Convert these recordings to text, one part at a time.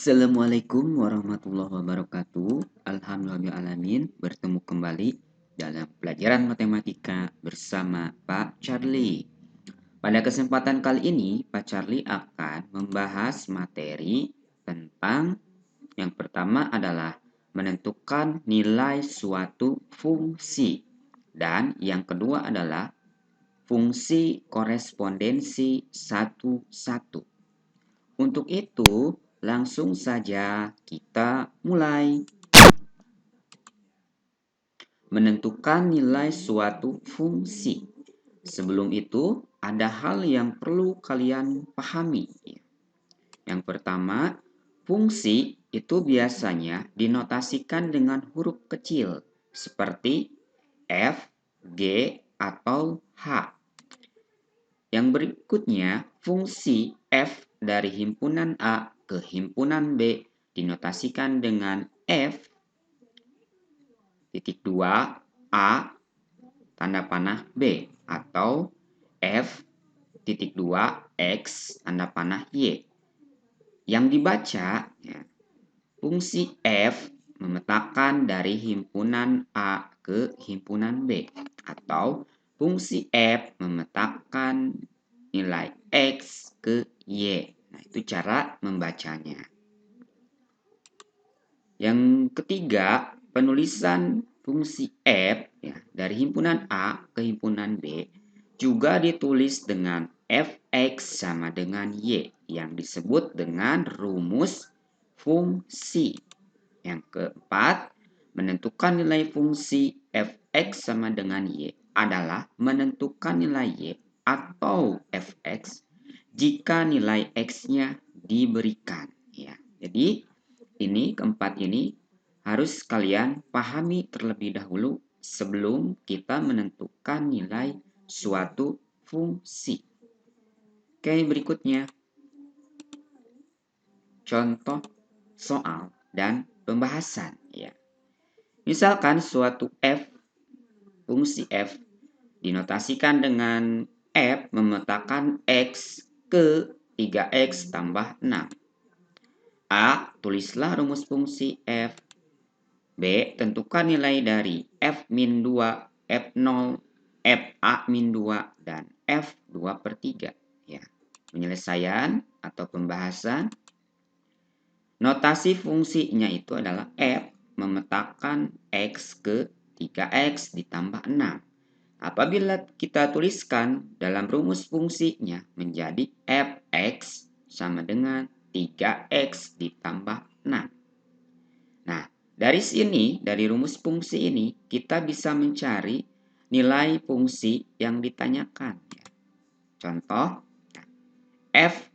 Assalamualaikum warahmatullahi wabarakatuh. Alhamdulillahirrahmanirrahim. Bertemu kembali dalam pelajaran matematika bersama Pak Charlie. Pada kesempatan kali ini, Pak Charlie akan membahas materi tentang yang pertama adalah menentukan nilai suatu fungsi. Dan yang kedua adalah fungsi korespondensi satu-satu. Untuk itu, langsung saja kita mulai. Menentukan nilai suatu fungsi. Sebelum itu, ada hal yang perlu kalian pahami. Yang pertama, fungsi itu biasanya dinotasikan dengan huruf kecil seperti F, G, atau H. Yang berikutnya, fungsi F dari himpunan A ke himpunan B dinotasikan dengan F titik 2 A tanda panah B atau F titik 2 X tanda panah Y. Yang dibaca, ya, fungsi F memetakan dari himpunan A ke himpunan B atau fungsi F memetakan nilai X ke Y. Nah, itu cara membacanya. Yang ketiga, penulisan fungsi F ya, dari himpunan A ke himpunan B juga ditulis dengan Fx sama dengan Y yang disebut dengan rumus fungsi. Yang keempat, menentukan nilai fungsi Fx sama dengan Y adalah menentukan nilai Y atau Fx jika nilai X-nya diberikan. Ya. Jadi, ini keempat ini harus kalian pahami terlebih dahulu sebelum kita menentukan nilai suatu fungsi. Oke, berikutnya. Contoh soal dan pembahasan. Ya. Misalkan suatu F, fungsi F, dinotasikan dengan F memetakan X ke 3X tambah 6. A, tulislah rumus fungsi F. B, tentukan nilai dari F-2, F0, FA-2, dan F2 per 3. Ya. Penyelesaian atau pembahasan. Notasi fungsinya itu adalah F memetakan X ke 3X ditambah 6. Apabila kita tuliskan dalam rumus fungsinya menjadi Fx sama dengan 3X ditambah 6. Nah, dari sini, dari rumus fungsi ini, kita bisa mencari nilai fungsi yang ditanyakan. Contoh, F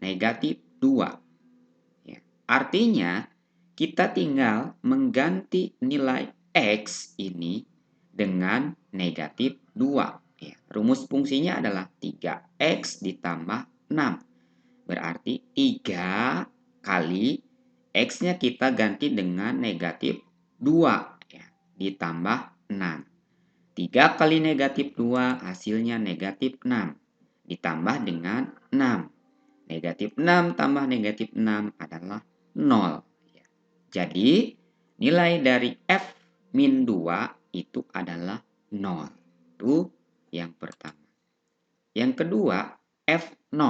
negatif 2. Ya. Artinya, kita tinggal mengganti nilai X ini dengan negatif 2. Ya. Rumus fungsinya adalah 3X ditambah 6. Berarti 3 kali X-nya kita ganti dengan negatif 2. Ya. Ditambah 6. 3 kali negatif 2 hasilnya negatif 6. Ditambah dengan 6. Negatif 6 tambah negatif 6 adalah 0. Jadi, nilai dari F-2 itu adalah 0. Itu yang pertama. Yang kedua, F0.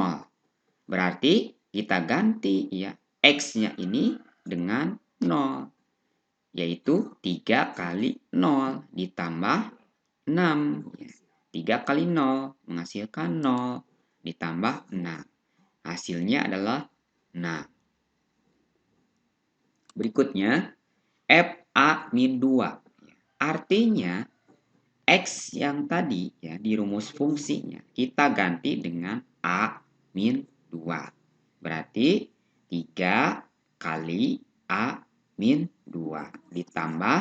Berarti kita ganti ya X-nya ini dengan 0. Yaitu 3 kali 0 ditambah 6. 3 kali 0 menghasilkan 0 ditambah 6. Hasilnya adalah 6. Berikutnya, FA-2. Artinya, X yang tadi ya di rumus fungsinya kita ganti dengan A-2. Berarti 3 kali A-2 ditambah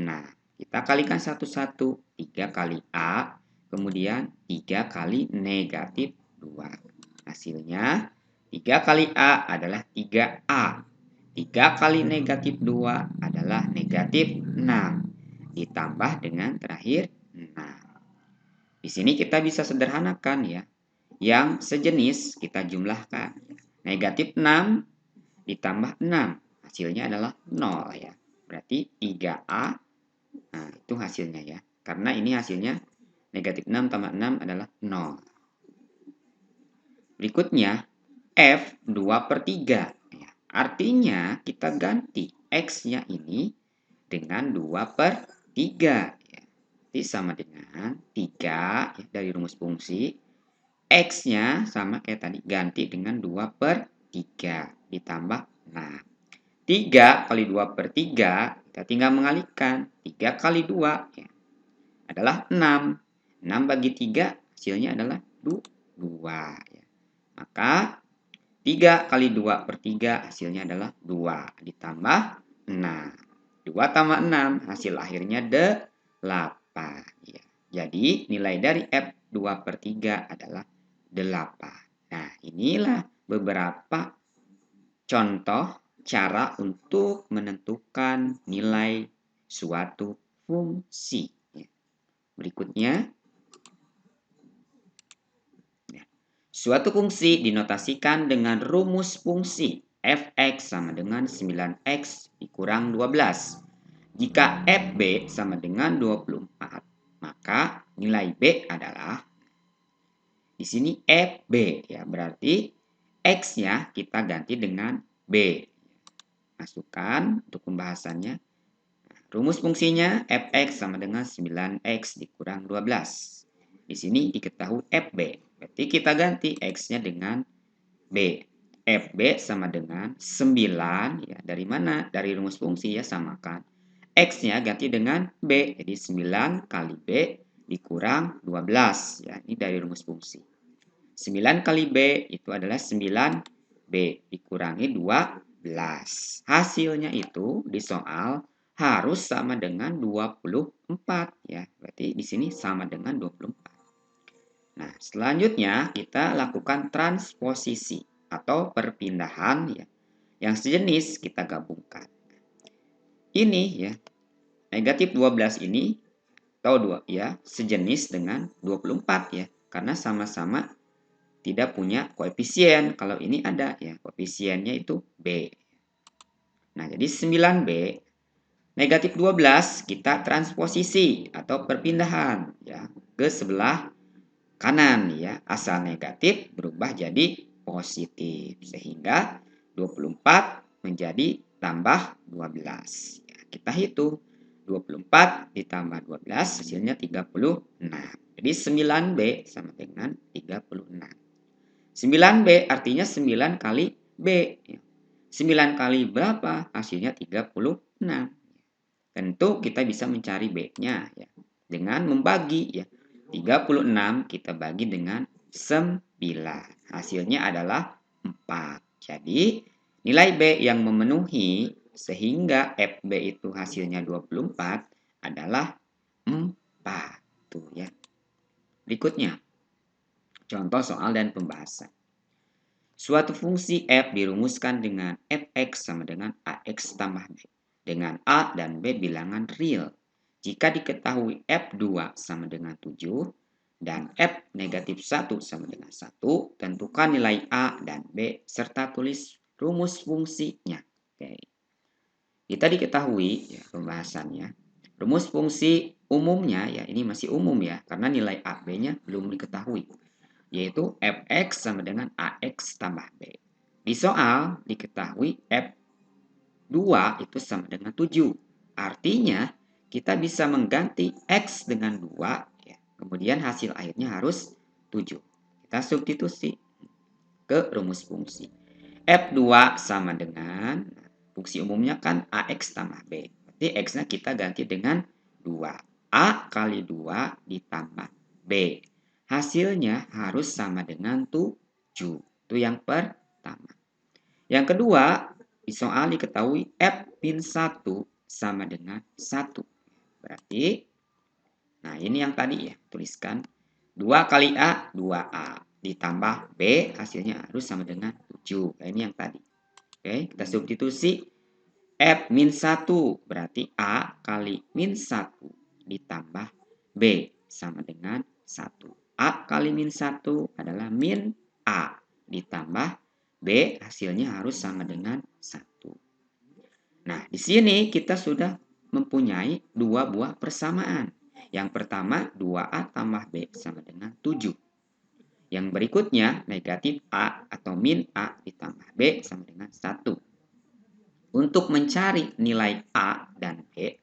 6. Kita kalikan satu-satu. 3 kali A, kemudian 3 kali negatif 2. Hasilnya 3 kali A adalah 3A. 3 kali negatif 2 adalah negatif 6. Ditambah dengan terakhir 6. Di sini kita bisa sederhanakan ya. Yang sejenis kita jumlahkan. Negatif 6 ditambah 6. Hasilnya adalah 0 ya. Berarti 3A. Nah, itu hasilnya ya. Karena ini hasilnya negatif 6 tambah 6 adalah 0. Berikutnya, F 2/3. Ya, artinya kita ganti X-nya ini dengan 2/3. Ya. Jadi sama dengan 3 ya, dari rumus fungsi. X-nya sama kayak tadi, ganti dengan 2/3 ditambah 6. 3 kali 2/3, kita tinggal mengalihkan. 3 kali 2 ya, adalah 6. 6 bagi 3 hasilnya adalah 2. Ya. Maka 3 kali 2/3 hasilnya adalah 2. Ditambah 6. 2 tambah 6 hasil akhirnya 8. Ya. Jadi nilai dari F 2/3 adalah 8. Nah, inilah beberapa contoh cara untuk menentukan nilai suatu fungsi. Berikutnya, suatu fungsi dinotasikan dengan rumus fungsi f(x) sama dengan 9x dikurang 12. Jika fb sama dengan 24, maka nilai b adalah di sini fb ya, berarti x-nya kita ganti dengan b. Masukkan untuk pembahasannya. Rumus fungsinya fx sama dengan 9x dikurang 12. Di sini diketahui fb. Berarti kita ganti x-nya dengan b. fb sama dengan 9. Ya, dari mana? Dari rumus fungsi ya, samakan. X-nya ganti dengan b. Jadi 9 kali b dikurang 12. Ya, ini dari rumus fungsi. 9 kali b itu adalah 9b dikurangi 12. Hasilnya itu di soal harus sama dengan 24 ya. Berarti di sini sama dengan 24. Nah, selanjutnya kita lakukan transposisi atau perpindahan ya. Yang sejenis kita gabungkan. Ini ya, negatif 12 ini atau 2 ya, sejenis dengan 24 ya. Karena sama-sama tidak punya koefisien. Kalau ini ada ya, koefisiennya itu B. Nah, jadi 9B negatif 12 kita transposisi atau perpindahan ya ke sebelah kanan ya. Asal negatif berubah jadi positif sehingga 24 menjadi tambah 12. Ya, kita hitung 24 ditambah 12 hasilnya 36. Jadi 9B sama dengan 36. 9B artinya 9 kali B. 9 kali berapa? Hasilnya 36. Tentu kita bisa mencari B-nya ya, dengan membagi ya. 36 kita bagi dengan 9. Hasilnya adalah 4. Jadi nilai B yang memenuhi sehingga FB itu hasilnya 24 adalah 4. Tuh ya. Berikutnya, contoh soal dan pembahasan. Suatu fungsi f dirumuskan dengan fx sama dengan ax tambah b. Dengan a dan b bilangan real. Jika diketahui f2 sama dengan 7 dan f negatif 1 sama dengan 1, tentukan nilai a dan b serta tulis rumus fungsinya. Oke. Kita diketahui ya, pembahasannya. Rumus fungsi umumnya ya, ini masih umum ya, karena nilai a, b-nya belum diketahui, yaitu fx sama dengan ax tambah b. Di soal diketahui f2 itu sama dengan 7. Artinya kita bisa mengganti x dengan 2 ya. Kemudian hasil akhirnya harus 7. Kita substitusi ke rumus fungsi. F2 sama dengan fungsi umumnya kan ax tambah b. Berarti x-nya kita ganti dengan 2. A kali 2 ditambah b. Hasilnya harus sama dengan 7. Itu yang pertama. Yang kedua, di soal diketahui F-1 sama dengan 1. Berarti, nah ini yang tadi ya, tuliskan 2 kali A, 2A. Ditambah B, hasilnya harus sama dengan 7. Nah, ini yang tadi. Oke, kita substitusi F-1. Berarti A kali min 1 ditambah B sama dengan 1. A kali min 1 adalah min A ditambah B hasilnya harus sama dengan Di sini kita sudah mempunyai dua buah persamaan. Yang pertama 2A tambah B sama dengan 7. Yang berikutnya negatif A atau min A ditambah B sama dengan 1. Untuk mencari nilai A dan B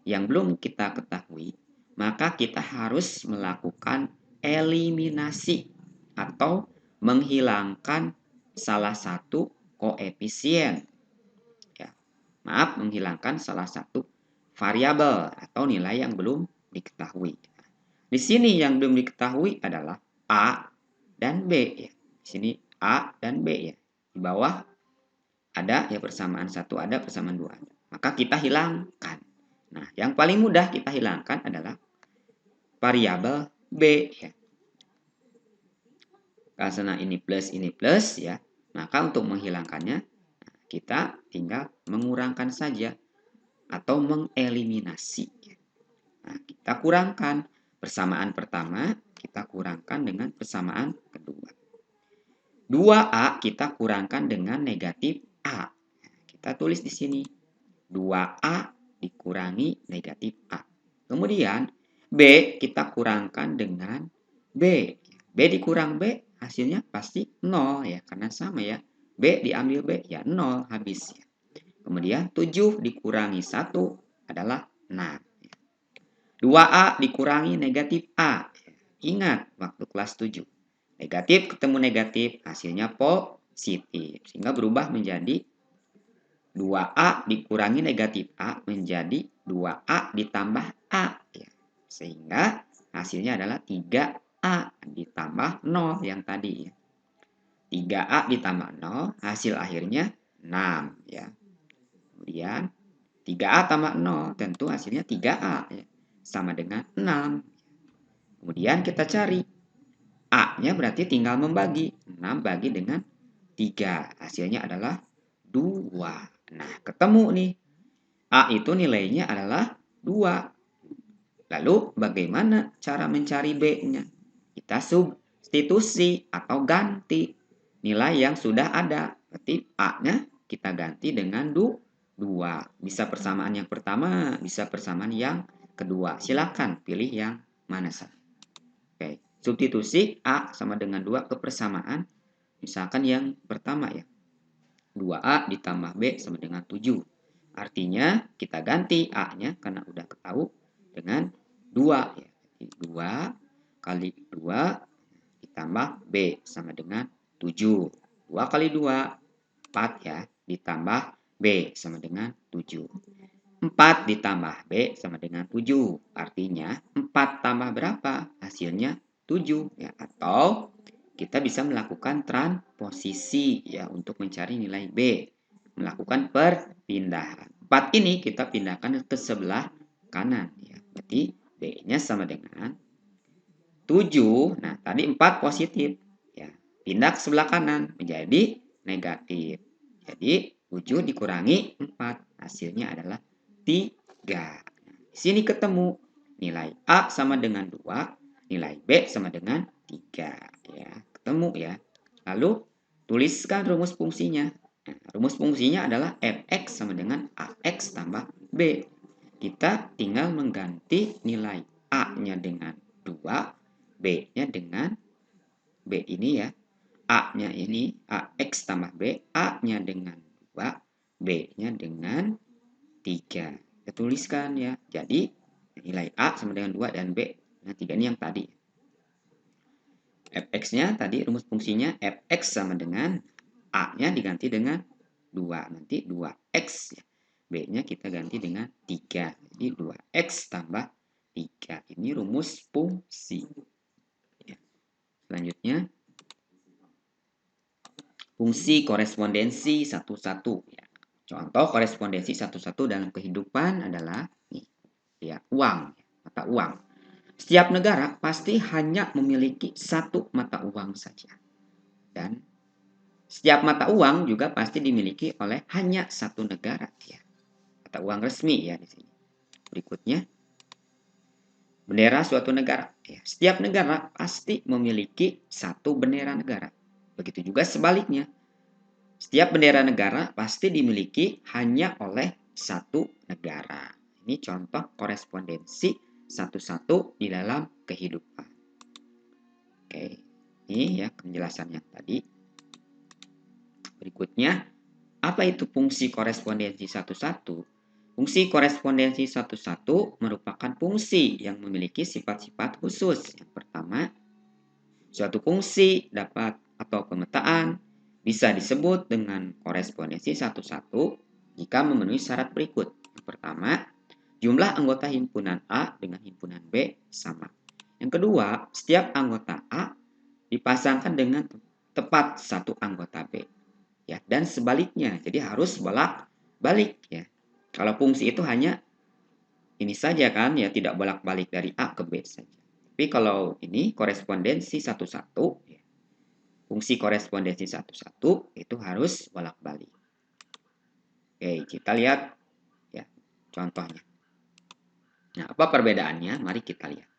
yang belum kita ketahui, maka kita harus melakukan eliminasi atau menghilangkan salah satu koefisien. Ya, maaf, menghilangkan salah satu variabel atau nilai yang belum diketahui. Di sini yang belum diketahui adalah A dan B. Ya. Di sini A dan B ya. Di bawah ada ya persamaan 1 ada, persamaan 2 ada. Maka kita hilangkan. Nah, yang paling mudah kita hilangkan adalah variabel B ya. Karena ini plus ya. Maka untuk menghilangkannya kita tinggal mengurangkan saja atau mengeliminasi. Nah, kita kurangkan persamaan pertama, kita kurangkan dengan persamaan kedua. 2A kita kurangkan dengan negatif A. Kita tulis di sini 2A dikurangi negatif A. Kemudian B kita kurangkan dengan B. B dikurang B hasilnya pasti 0 ya, karena sama ya. B diambil B ya 0 habis ya. Kemudian 7 dikurangi 1 adalah 6. 2A dikurangi negatif A. Ingat waktu kelas 7. Negatif ketemu negatif, hasilnya positif. Sehingga berubah menjadi 2A dikurangi negatif A menjadi 2A ditambah A. Sehingga hasilnya adalah 3A ditambah 0 yang tadi. 3A ditambah 0, hasil akhirnya 6. Ya. Kemudian 3A tambah 0, tentu hasilnya 3A. Ya. Sama dengan 6. Kemudian kita cari A-nya berarti tinggal membagi. 6 bagi dengan 3. Hasilnya adalah 2. Nah, ketemu nih. A itu nilainya adalah 2. Lalu bagaimana cara mencari B-nya? Kita substitusi atau ganti nilai yang sudah ada. Berarti A-nya kita ganti dengan 2. Bisa persamaan yang pertama, bisa persamaan yang kedua. Silakan pilih yang mana saja. Oke, substitusi A sama dengan 2 ke persamaan. Misalkan yang pertama ya. 2A ditambah B sama dengan 7. Artinya kita ganti A-nya karena udah ketahui dengan 2. Ya. 2 kali 2 ditambah B sama dengan 7. 2 kali 2, 4 ya. Ditambah B sama dengan 7. 4 ditambah B sama dengan 7. Artinya 4 tambah berapa? Hasilnya 7. Ya. Atau kita bisa melakukan transposisi ya untuk mencari nilai B. Melakukan perpindahan. 4 ini kita pindahkan ke sebelah kanan. Ya. Berarti B-nya sama dengan 7. Nah, tadi 4 positif. Ya. Pindah ke sebelah kanan menjadi negatif. Jadi 7 dikurangi 4. Hasilnya adalah 3. Nah, di sini ketemu nilai A sama dengan 2, nilai B sama dengan 3. Ya, ketemu ya. Lalu tuliskan rumus fungsinya. Nah, rumus fungsinya adalah fx sama dengan ax tambah b. Kita tinggal mengganti nilai A-nya dengan 2, B-nya dengan B ini ya. A-nya ini ax tambah b, A-nya dengan 2, B-nya dengan 3. Kita tuliskan ya. Jadi nilai A sama dengan 2 dan B. Nah, 3 ini yang tadi. Fx-nya tadi rumus fungsinya fx sama dengan A-nya diganti dengan 2. Nanti 2x. B-nya kita ganti dengan 3. Jadi 2x tambah 3. Ini rumus fungsi. Ya. Selanjutnya, fungsi korespondensi satu-satu. Ya. Contoh korespondensi satu-satu dalam kehidupan adalah nih, ya, uang, mata uang. Setiap negara pasti hanya memiliki satu mata uang saja. Dan setiap mata uang juga pasti dimiliki oleh hanya satu negara. Ya. Mata uang resmi ya di sini. Berikutnya, bendera suatu negara. Ya. Setiap negara pasti memiliki satu bendera negara. Begitu juga sebaliknya. Setiap bendera negara pasti dimiliki hanya oleh satu negara. Ini contoh korespondensi satu-satu di dalam kehidupan. Oke, ini ya penjelasan yang tadi. Berikutnya, apa itu fungsi korespondensi satu-satu? Fungsi korespondensi satu-satu merupakan fungsi yang memiliki sifat-sifat khusus. Yang pertama, suatu fungsi dapat atau pemetaan bisa disebut dengan korespondensi satu-satu jika memenuhi syarat berikut. Yang pertama, jumlah anggota himpunan A dengan himpunan B sama. Yang kedua, setiap anggota A dipasangkan dengan tepat satu anggota B. Ya, dan sebaliknya. Jadi harus bolak-balik ya. Kalau fungsi itu hanya ini saja kan ya, tidak bolak-balik dari A ke B saja. Tapi kalau ini korespondensi satu-satu ya, fungsi korespondensi satu-satu itu harus bolak-balik. Oke, kita lihat ya contohnya. Nah, apa perbedaannya? Mari kita lihat.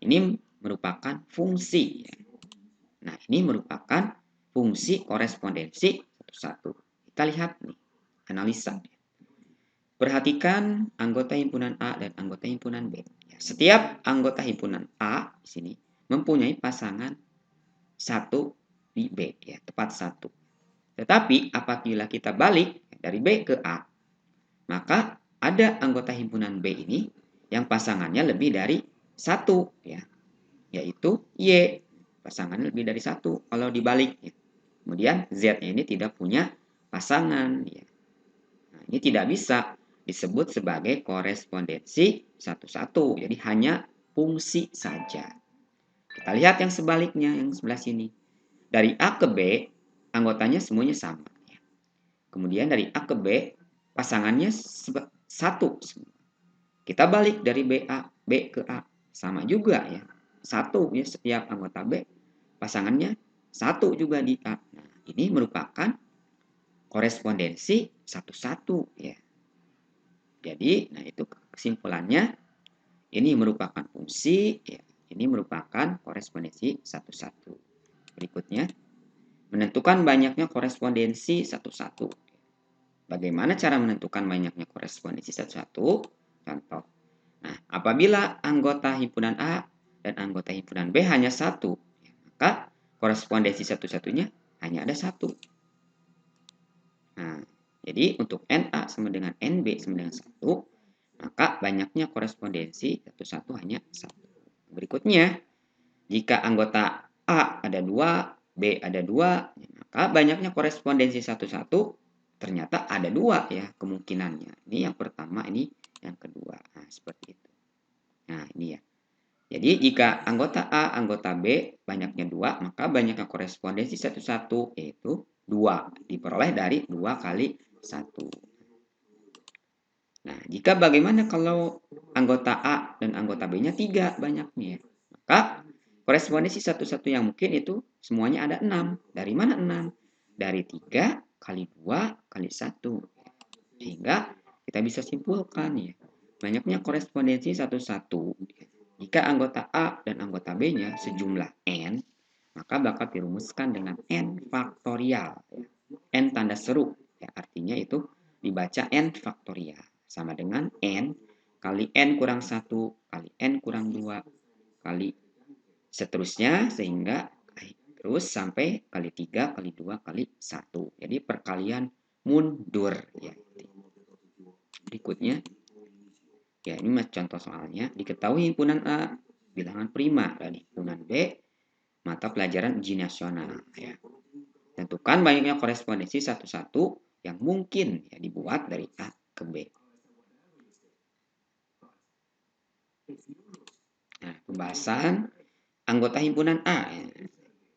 Ini merupakan fungsi ya. Nah, ini merupakan fungsi korespondensi satu-satu. Kita lihat nih, analisa. Perhatikan anggota himpunan A dan anggota himpunan B. Setiap anggota himpunan A di sini mempunyai pasangan satu di B, ya, tepat satu. Tetapi apabila kita balik dari B ke A, maka ada anggota himpunan B ini yang pasangannya lebih dari satu, ya, yaitu Y. Pasangannya lebih dari satu kalau dibalik. Ya. Kemudian Z-nya ini tidak punya pasangan. Ya. Nah, ini tidak bisa disebut sebagai korespondensi satu-satu. Jadi hanya fungsi saja. Kita lihat yang sebaliknya, yang sebelah sini. Dari A ke B, anggotanya semuanya sama. Kemudian dari A ke B, pasangannya satu. Kita balik dari B ke A. Sama juga ya. Satu ya setiap anggota B. Pasangannya satu juga di A. Nah, ini merupakan korespondensi satu-satu ya. Jadi, nah itu kesimpulannya ini merupakan fungsi, ya, ini merupakan korespondensi satu-satu. Berikutnya, menentukan banyaknya korespondensi satu-satu. Bagaimana cara menentukan banyaknya korespondensi satu-satu? Contoh. Nah, apabila anggota himpunan A dan anggota himpunan B hanya satu, maka korespondensi satu-satunya hanya ada satu. Nah, jadi untuk NA sama dengan NB sama dengan 1, maka banyaknya korespondensi satu-satu hanya 1. Berikutnya, jika anggota A ada 2, B ada 2, maka banyaknya korespondensi satu-satu ternyata ada 2 ya kemungkinannya. Ini yang pertama, ini yang kedua. Nah, seperti itu. Nah, ini ya. Jadi jika anggota A, anggota B banyaknya 2, maka banyaknya korespondensi satu-satu yaitu 2. Diperoleh dari 2 kali 1. Nah, jika bagaimana kalau anggota A dan anggota B-nya 3 banyaknya? Maka korespondensi satu-satu yang mungkin itu semuanya ada 6. Dari mana 6? Dari 3 kali 2 kali 1. Sehingga kita bisa simpulkan ya, banyaknya korespondensi satu-satu. Jika anggota A dan anggota B-nya sejumlah N, maka bakal dirumuskan dengan N faktorial. N tanda seru, ya, artinya itu dibaca N faktorial. Sama dengan N kali N kurang 1 kali N kurang 2 kali seterusnya sehingga terus sampai kali 3 kali 2 kali 1. Jadi perkalian mundur ya. Berikutnya ya ini contoh soalnya. Diketahui himpunan A bilangan prima dan himpunan B mata pelajaran uji nasional ya. Tentukan banyaknya korespondensi satu-satu yang mungkin ya dibuat dari A ke B. Nah, pembahasan anggota himpunan A. Ya.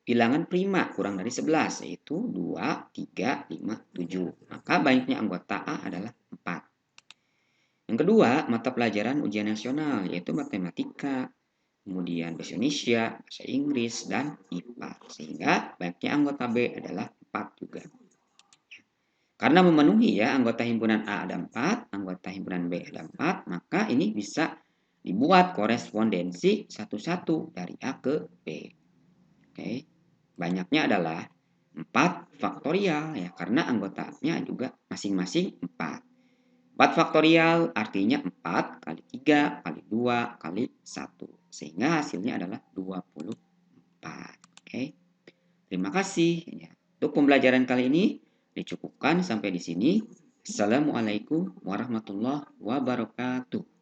Bilangan prima kurang dari 11 yaitu 2, 3, 5, 7. Maka banyaknya anggota A adalah 4. Yang kedua, mata pelajaran ujian nasional yaitu matematika, kemudian bahasa Indonesia, bahasa Inggris, dan IPA. Sehingga banyaknya anggota B adalah 4 juga. Karena memenuhi ya anggota himpunan A ada 4, anggota himpunan B ada 4, maka ini bisa dibuat korespondensi satu-satu dari A ke B. Oke. Banyaknya adalah 4 faktorial ya karena anggotanya juga masing-masing 4. 4 faktorial artinya 4 kali 3 kali 2 kali 1. Sehingga hasilnya adalah 24. Oke. Terima kasih. Ya. Untuk pembelajaran kali ini dicukupkan sampai di sini. Assalamualaikum warahmatullahi wabarakatuh.